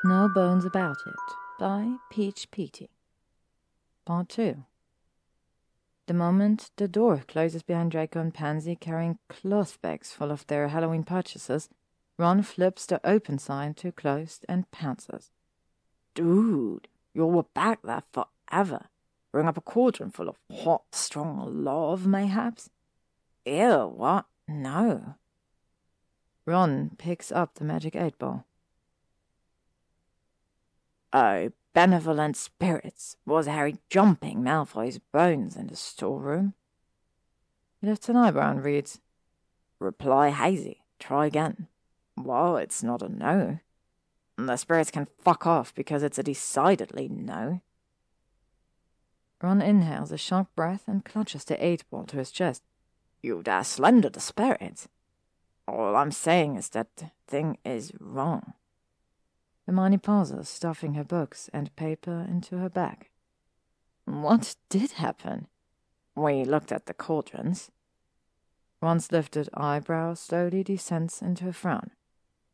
No Bones About It by Peachpety. Part 2. The moment the door closes behind Draco and Pansy carrying cloth bags full of their Halloween purchases, Ron flips the open sign to closed and pounces. Dude, you'll be back there forever. Bring up a cauldron full of hot, strong love, mayhaps? Ew, what? No. Ron picks up the magic 8-ball. Oh, benevolent spirits, was Harry jumping Malfoy's bones in the storeroom? He lifts an eyebrow and reads, Reply hazy. Try again. Well, it's not a no. The spirits can fuck off because it's a decidedly no. Ron inhales a sharp breath and clutches the 8-ball to his chest. You dare slander the spirits. All I'm saying is that the thing is wrong. Hermione pauses, stuffing her books and paper into her bag. What did happen? We looked at the cauldrons. Ron's lifted eyebrow slowly descends into a frown.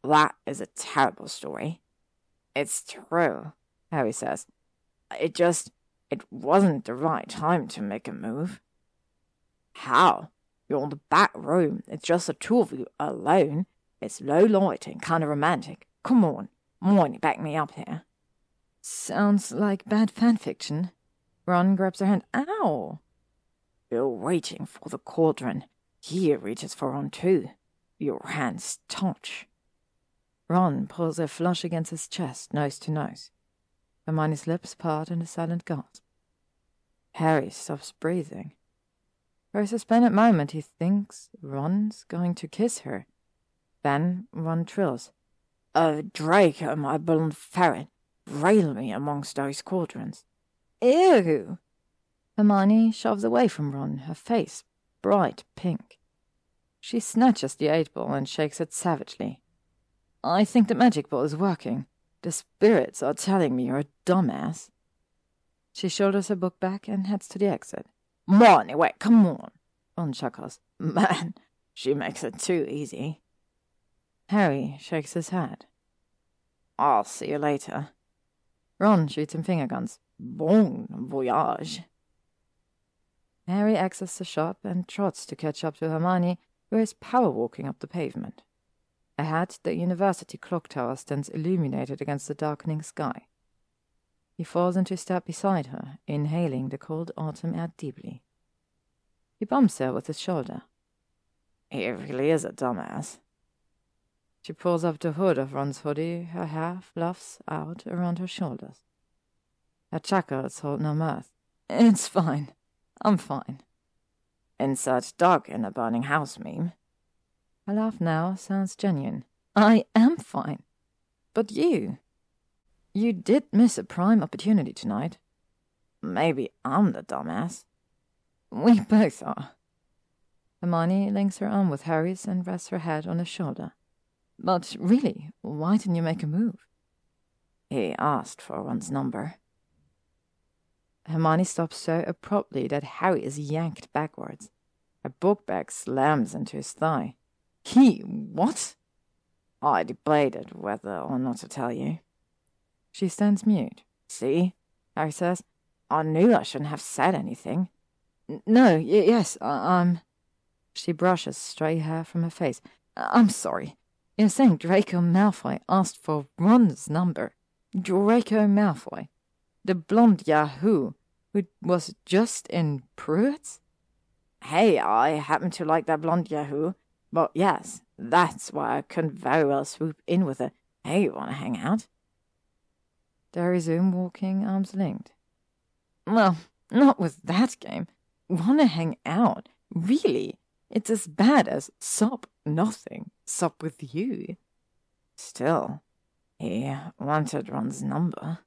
That is a terrible story. It's true, Harry says. It wasn't the right time to make a move. How? You're in the back room. It's just the two of you alone. It's low light and kind of romantic. Come on. Why back me up here? Sounds like bad fanfiction. Ron grabs her hand. Ow! You're reaching for the cauldron. He reaches for Ron too. Your hands touch. Ron pulls her flush against his chest, nose to nose. Hermione's lips part in a silent gasp. Harry stops breathing. For a suspended moment he thinks Ron's going to kiss her. Then Ron trills. Draco, my blonde ferret, rail me amongst those cauldrons. Ew! Hermione shoves away from Ron, her face bright pink. She snatches the 8-ball and shakes it savagely. I think the magic ball is working. The spirits are telling me you're a dumbass. She shoulders her book back and heads to the exit. Money, wait, come on. Ron chuckles. Man, she makes it too easy. Harry shakes his head. I'll see you later. Ron shoots him finger guns. Bon voyage. Harry exits the shop and trots to catch up to Hermione, who is power-walking up the pavement. Ahead, the university clock tower stands illuminated against the darkening sky. He falls into step beside her, inhaling the cold autumn air deeply. He bumps her with his shoulder. He really is a dumbass. She pulls up the hood of Ron's hoodie, her hair fluffs out around her shoulders. Her chuckles hold no mirth. It's fine. I'm fine. Insert dog in a burning house meme. Her laugh now sounds genuine. I am fine. But you did miss a prime opportunity tonight. Maybe I'm the dumbass. We both are. Hermione links her arm with Harry's and rests her head on his shoulder. But really, why didn't you make a move? He asked for Ron's number. Hermione stops so abruptly that Harry is yanked backwards. Her book bag slams into his thigh. What? I debated whether or not to tell you. She stands mute. See? Harry says. I knew I shouldn't have said anything. No, yes, I'm... She brushes stray hair from her face. I'm sorry. You're saying Draco Malfoy asked for Ron's number. Draco Malfoy. The blonde yahoo who was just in Pruitt's? Hey, I happen to like that blonde yahoo. But yes, that's why I couldn't very well swoop in with a, hey, you want to hang out? They resume walking, arms linked. Well, not with that game. Want to hang out? Really? It's as bad as sup nothing, sup with you. Still, he wanted Ron's number.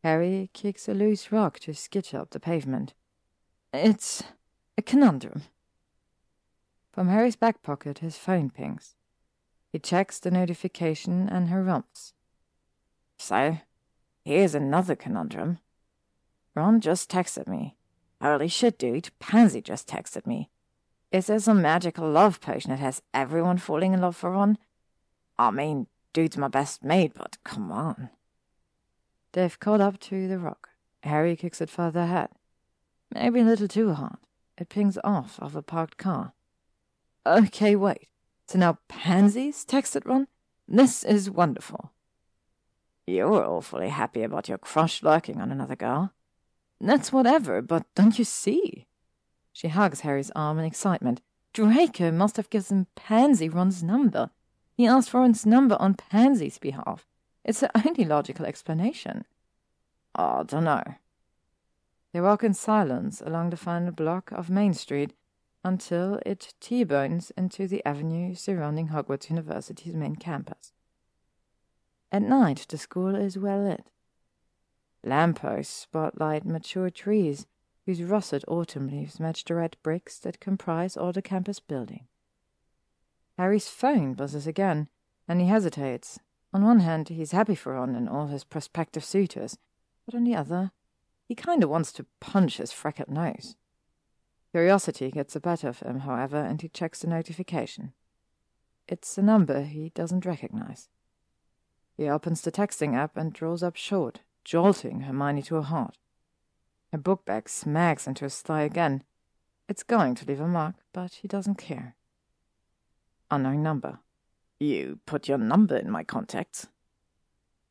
Harry kicks a loose rock to skitch up the pavement. It's a conundrum. From Harry's back pocket his phone pings. He checks the notification and harumphs. So, here's another conundrum. Ron just texted me. Holy shit, dude, Pansy just texted me. Is there some magical love potion that has everyone falling in love for Ron? I mean, dude's my best mate, but come on. They've caught up to the rock. Harry kicks it further ahead. Maybe a little too hard. It pings off of a parked car. Okay, wait. So now pansies? Texted Ron. This is wonderful. You're awfully happy about your crush lurking on another girl. That's whatever, but don't you see? She hugs Harry's arm in excitement. Draco must have given Pansy Ron's number. He asked for Ron's number on Pansy's behalf. It's the only logical explanation. I dunno. They walk in silence along the final block of Main Street until it T-bones into the avenue surrounding Hogwarts University's main campus. At night, the school is well lit. Lampposts spotlight mature trees whose russet autumn leaves match the red bricks that comprise all the campus building. Harry's phone buzzes again, and he hesitates. On one hand, he's happy for Ron and all his prospective suitors, but on the other, he kinda wants to punch his freckled nose. Curiosity gets the better of him, however, and he checks the notification. It's a number he doesn't recognize. He opens the texting app and draws up short, jolting Hermione to a halt. Her book bag smacks into his thigh again. It's going to leave a mark, but he doesn't care. Unknown number. You put your number in my contacts?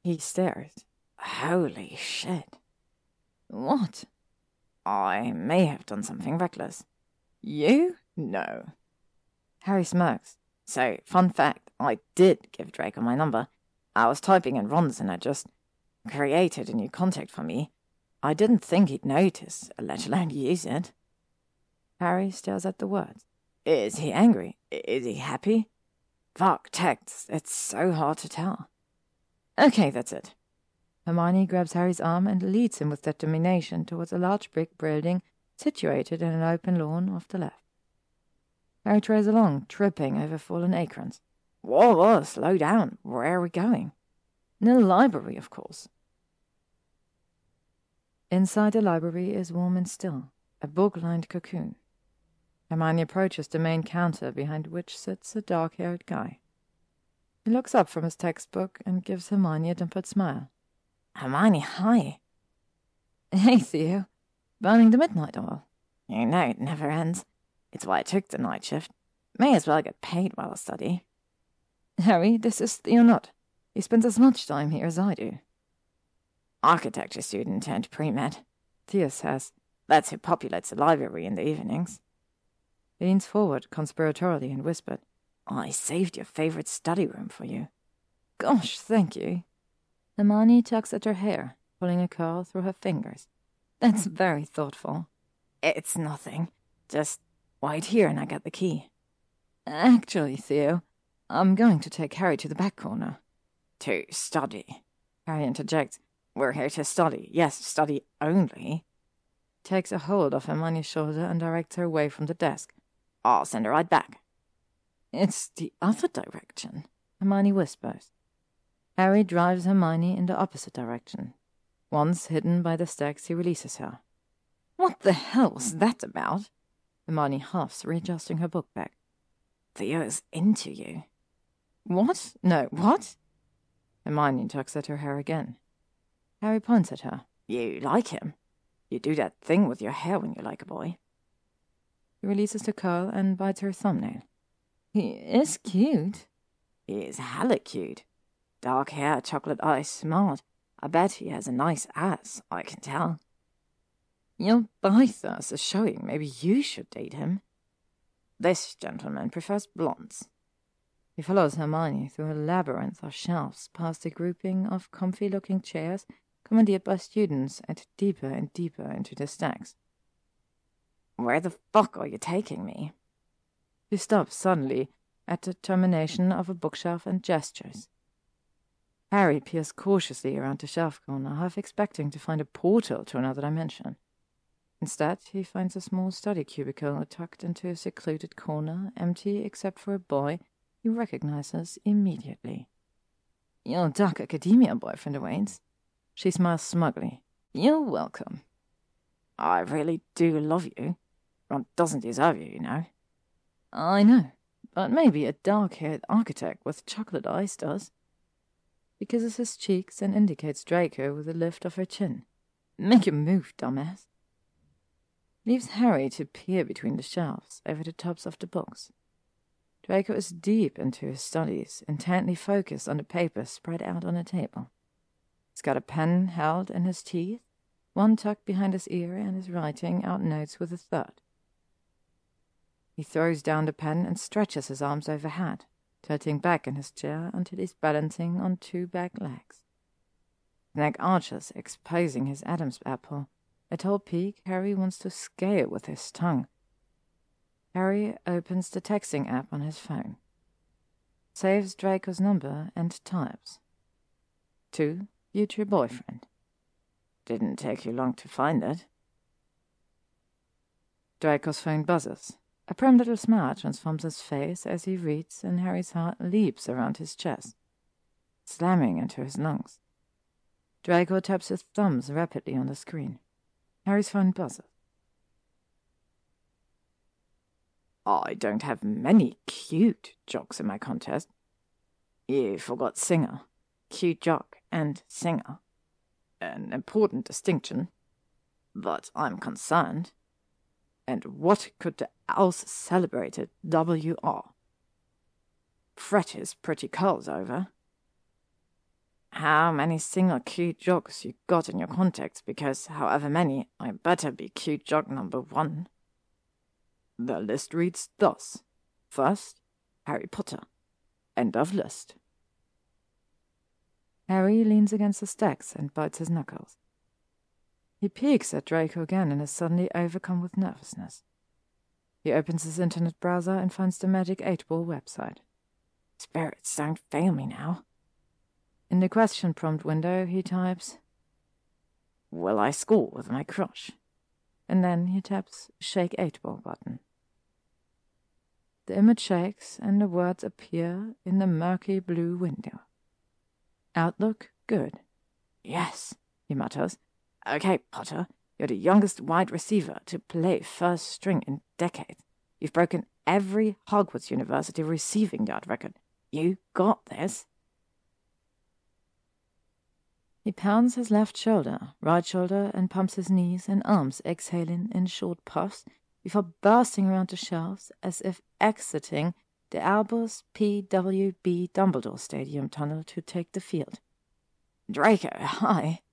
He stares. Holy shit. What? I may have done something reckless. You? No. Harry smirks. So, fun fact, I did give Draco my number. I was typing in Ron's and I just created a new contact for me. I didn't think he'd notice, let alone use it. Harry stares at the words. Is he angry? Is he happy? Fuck, text. It's so hard to tell. Okay, that's it. Hermione grabs Harry's arm and leads him with determination towards a large brick building situated in an open lawn off the left. Harry trails along, tripping over fallen acorns. Whoa, slow down. Where are we going? The library, of course. Inside the library is warm and still, a book-lined cocoon. Hermione approaches the main counter behind which sits a dark-haired guy. He looks up from his textbook and gives Hermione a dimpled smile. Hermione, hi. Hey, Theo. Burning the midnight oil. You know it never ends. It's why I took the night shift. May as well get paid while I study. Harry, this is Theo Nutt. He spends as much time here as I do. Architecture student turned pre-med, Theo says. That's who populates the library in the evenings. He leans forward conspiratorially and whispered, I saved your favorite study room for you. Gosh, thank you. Hermione tugs at her hair, pulling a curl through her fingers. That's very thoughtful. It's nothing. Just wait here and I get the key. Actually, Theo, I'm going to take Harry to the back corner. To study? Harry interjects. We're here to study. Yes, study only. Takes a hold of Hermione's shoulder and directs her away from the desk. I'll send her right back. It's the other direction, Hermione whispers. Harry drives Hermione in the opposite direction. Once hidden by the stacks, he releases her. What the hell was that about? Hermione huffs, readjusting her book bag. Theo's into you. What? No, what? Hermione tugs at her hair again. Harry points at her. You like him? You do that thing with your hair when you like a boy. He releases the curl and bites her thumbnail. He is cute. He is hella cute. Dark hair, chocolate eyes, smart. I bet he has a nice ass, I can tell. Your biceps is showing. Maybe you should date him. This gentleman prefers blondes. He follows Hermione through a labyrinth of shelves past a grouping of comfy-looking chairs commandeered by students and deeper and deeper into the stacks. Where the fuck are you taking me? He stops suddenly at the termination of a bookshelf and gestures. Harry peers cautiously around the shelf corner, half expecting to find a portal to another dimension. Instead, he finds a small study cubicle tucked into a secluded corner, empty except for a boy he recognizes immediately. Your dark academia boyfriend awaits. She smiles smugly. You're welcome. I really do love you. Ron doesn't deserve you, you know. I know, but maybe a dark-haired architect with chocolate eyes does. She kisses his cheeks and indicates Draco with a lift of her chin. "Make a move, dumbass." Leaves Harry to peer between the shelves over the tops of the books. Draco is deep into his studies, intently focused on the papers spread out on the table. He's got a pen held in his teeth, one tucked behind his ear, and is writing out notes with a third. He throws down the pen and stretches his arms overhead, tilting back in his chair until he's balancing on two back legs. His neck arches, exposing his Adam's apple, a tall peak Harry wants to scale with his tongue. Harry opens the texting app on his phone, saves Draco's number, and types. "To future boyfriend." "Didn't take you long to find it." Draco's phone buzzes. A prim little smile transforms his face as he reads, and Harry's heart leaps around his chest, slamming into his lungs. Draco taps his thumbs rapidly on the screen. Harry's phone buzzes. "I don't have many cute jocks in my contest." "You forgot singer. Cute jock and singer. An important distinction. But I'm concerned. And what could the owls celebrate at WR? Fret his pretty curls over. How many single cute jocks you got in your contacts, because however many, I better be cute jock number 1. The list reads thus. First, Harry Potter. End of list." Harry leans against the stacks and bites his knuckles. He peeks at Draco again and is suddenly overcome with nervousness. He opens his internet browser and finds the Magic 8-Ball website. Spirits don't fail me now. In the question prompt window, he types, "Will I score with my crush?" And then he taps Shake 8-Ball button. The image shakes and the words appear in the murky blue window. Outlook good. "Yes," he mutters. "Okay, Potter, you're the youngest wide receiver to play first string in decades. You've broken every Hogwarts University receiving yard record. You got this." He pounds his left shoulder, right shoulder, and pumps his knees and arms, exhaling in short puffs, before bursting around the shelves as if exiting the Albus P.W.B. Dumbledore Stadium tunnel to take the field. "Draco, hi."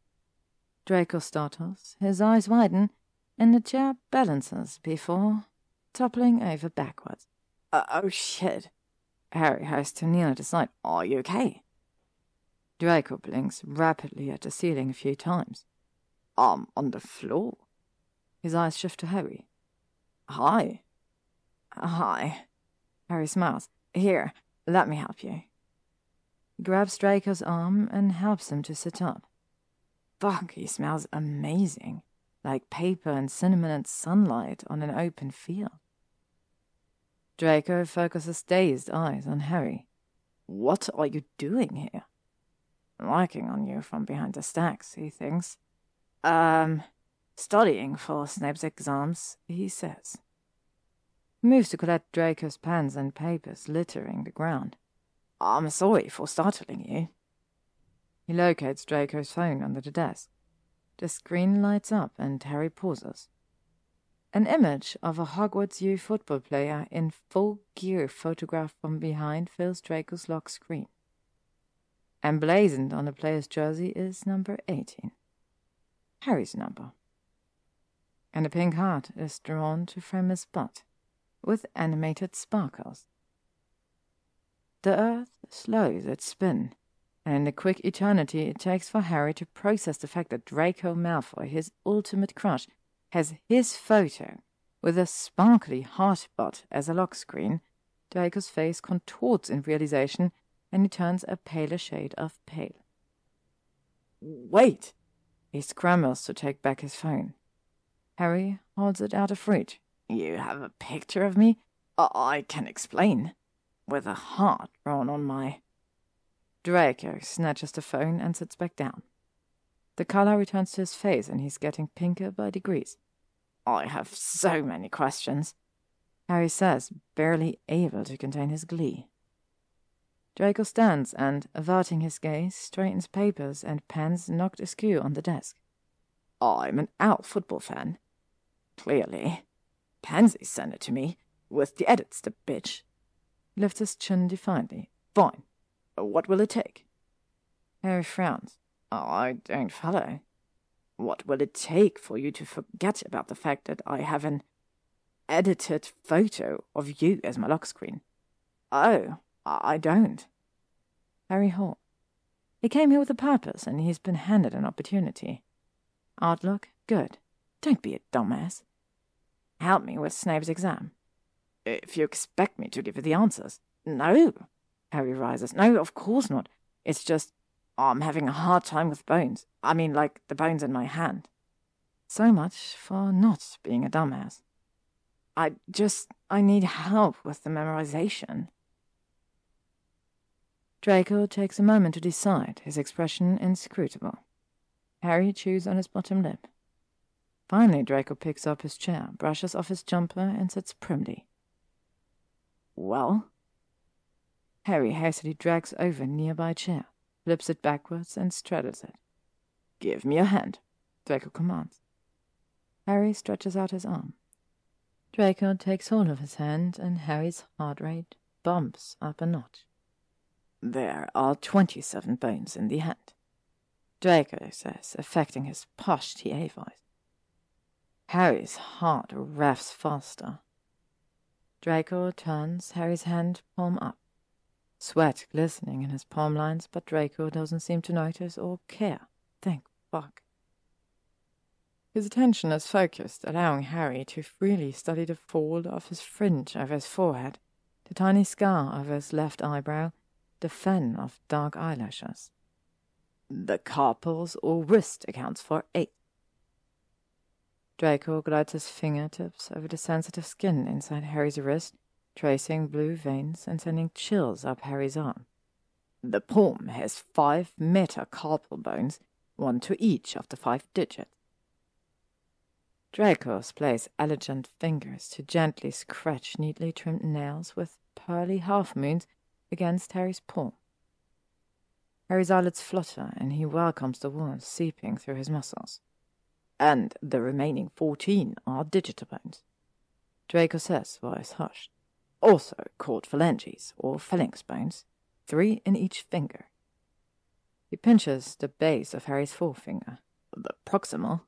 Draco startles, his eyes widen, and the chair balances before toppling over backwards. Oh shit." Harry has to kneel at his side. "Are you okay?" Draco blinks rapidly at the ceiling a few times. "I'm on the floor." His eyes shift to Harry. "Hi." "Hi." Harry smiles. "Here, let me help you." He grabs Draco's arm and helps him to sit up. Fuck, he smells amazing, like paper and cinnamon and sunlight on an open field. Draco focuses dazed eyes on Harry. "What are you doing here?" "Working on you from behind the stacks," he thinks. Studying for Snape's exams," he says. He moves to collect Draco's pens and papers littering the ground. "I'm sorry for startling you." He locates Draco's phone under the desk. The screen lights up and Harry pauses. An image of a Hogwarts U football player in full gear photographed from behind fills Draco's lock screen. Emblazoned on the player's jersey is number 18. Harry's number. And a pink heart is drawn to frame his butt, with animated sparkles. The earth slows its spin, and in the quick eternity it takes for Harry to process the fact that Draco Malfoy, his ultimate crush, has his photo with a sparkly heart butt as a lock screen, Draco's face contorts in realization, and he turns a paler shade of pale. "Wait!" He scrambles to take back his phone. Harry holds it out of reach. "You have a picture of me? I can explain. With a heart drawn on my..." Draco snatches the phone and sits back down. The color returns to his face and he's getting pinker by degrees. "I have so many questions," Harry says, barely able to contain his glee. Draco stands and, averting his gaze, straightens papers and pens knocked askew on the desk. I'm an Owl football fan. Clearly. Pansy sent it to me, with the edits, the bitch. Lifts his chin defiantly. Fine. What will it take? Harry frowns. I don't follow. What will it take for you to forget about the fact that I have an edited photo of you as my lock screen? Oh, I don't. Harry Hall. He came here with a purpose, and he's been handed an opportunity. Outlook, good. Don't be a dumbass. Help me with Snape's exam. If you expect me to give you the answers. No. Harry rises. No, of course not. It's just, I'm having a hard time with bones. I mean, like the bones in my hand. So much for not being a dumbass. I need help with the memorization. Draco takes a moment to decide, his expression inscrutable. Harry chews on his bottom lip. Finally, Draco picks up his chair, brushes off his jumper, and sits primly. Well? Harry hastily drags over a nearby chair, flips it backwards, and straddles it. Give me a hand, Draco commands. Harry stretches out his arm. Draco takes hold of his hand, and Harry's heart rate bumps up a notch. There are 27 bones in the hand, Draco says, affecting his posh TA voice. Harry's heart revs faster. Draco turns Harry's hand palm up. Sweat glistening in his palm lines, but Draco doesn't seem to notice or care. Thank fuck. His attention is focused, allowing Harry to freely study the fold of his fringe over his forehead, the tiny scar over his left eyebrow, the fan of dark eyelashes. The carpals or wrist accounts for 8. Draco glides his fingertips over the sensitive skin inside Harry's wrist, tracing blue veins and sending chills up Harry's arm. The palm has 5 metacarpal bones, 1 to each of the 5 digits. Draco plays elegant fingers to gently scratch neatly trimmed nails with pearly half-moons against Harry's palm. Harry's eyelids flutter, and he welcomes the warmth seeping through his muscles. And the remaining 14 are digital bones, Draco says, voice hushed. Also called phalanges or phalanx bones, 3 in each finger. He pinches the base of Harry's forefinger. The proximal.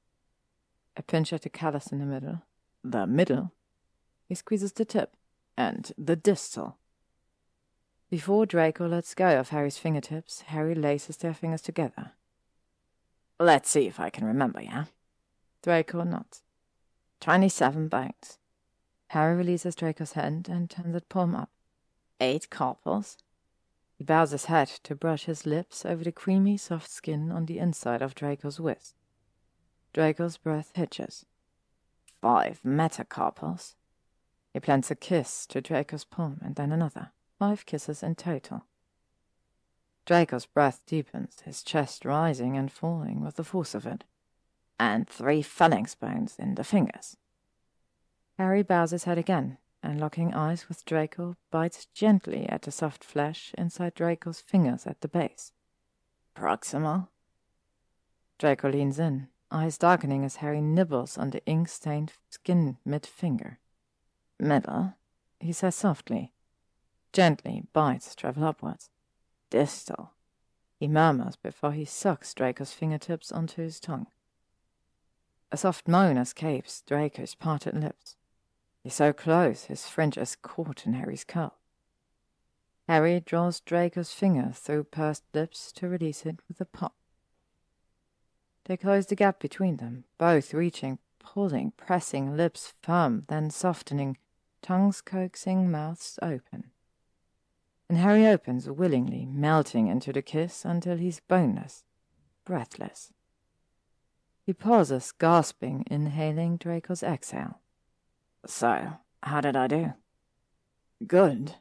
A pinch at the callus in the middle. The middle. He squeezes the tip. And the distal. Before Draco lets go of Harry's fingertips, Harry laces their fingers together. Let's see if I can remember, yeah? Draco nods. 27 bones. Harry releases Draco's hand and turns it palm up. 8 carpals. He bows his head to brush his lips over the creamy, soft skin on the inside of Draco's wrist. Draco's breath hitches. 5 metacarpals. He plants a kiss to Draco's palm and then another. 5 kisses in total. Draco's breath deepens, his chest rising and falling with the force of it. And 3 phalanx bones in the fingers. Harry bows his head again, and locking eyes with Draco, bites gently at the soft flesh inside Draco's fingers at the base. Proximal. Draco leans in, eyes darkening as Harry nibbles on the ink-stained skin mid-finger. Middle, he says softly. Gently, bites travel upwards. Distal, he murmurs before he sucks Draco's fingertips onto his tongue. A soft moan escapes Draco's parted lips. He's so close, his fringe is caught in Harry's curl. Harry draws Draco's finger through pursed lips to release it with a pop. They close the gap between them, both reaching, pulling, pressing, lips firm, then softening, tongues coaxing, mouths open. And Harry opens willingly, melting into the kiss until he's boneless, breathless. He pauses, gasping, inhaling Draco's exhale. So, how did I do? Good,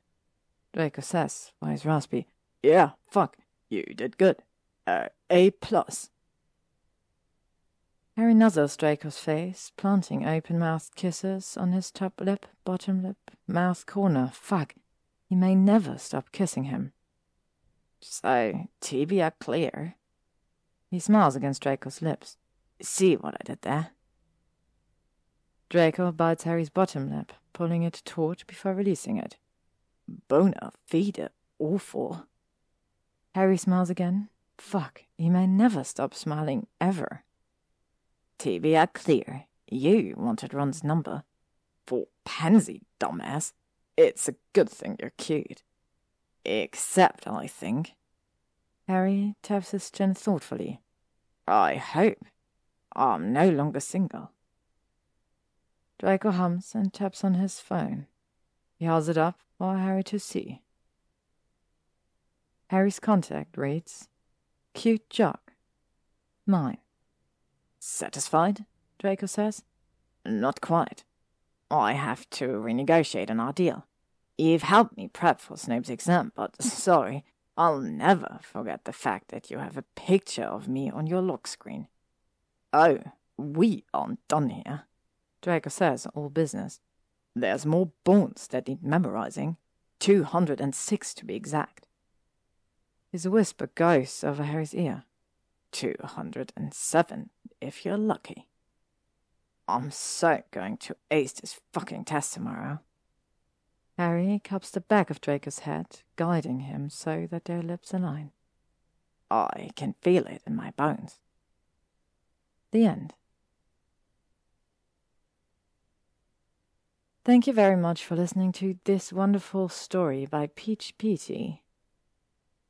Draco says, voice raspy. Yeah, fuck, you did good. A+. Harry nuzzles Draco's face, planting open-mouthed kisses on his top lip, bottom lip, mouth corner. Fuck, he may never stop kissing him. So, to be clear. He smiles against Draco's lips. See what I did there? Draco bites Harry's bottom lip, pulling it taut before releasing it. Bona fide awful. Harry smiles again. Fuck, he may never stop smiling, ever. To be clear, you wanted Ron's number. For pansy, dumbass. It's a good thing you're cute. Except, I think. Harry taps his chin thoughtfully. I hope I'm no longer single. Draco hums and taps on his phone. He holds it up for Harry to see. Harry's contact reads, "Cute jock. Mine." Satisfied? Draco says. Not quite. I have to renegotiate on our deal. You've helped me prep for Snape's exam, but sorry, I'll never forget the fact that you have a picture of me on your lock screen. Oh, we aren't done here, Draco says, all business. There's more bones that need memorizing. 206 to be exact. His whisper goes over Harry's ear. 207, if you're lucky. I'm so going to ace this fucking test tomorrow. Harry cups the back of Draco's head, guiding him so that their lips align. I can feel it in my bones. The end. Thank you very much for listening to this wonderful story by peachpety.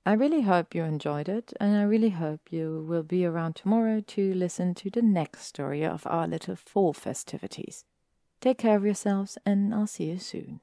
I really hope you enjoyed it, and I really hope you will be around tomorrow to listen to the next story of our little fall festivities. Take care of yourselves, and I'll see you soon.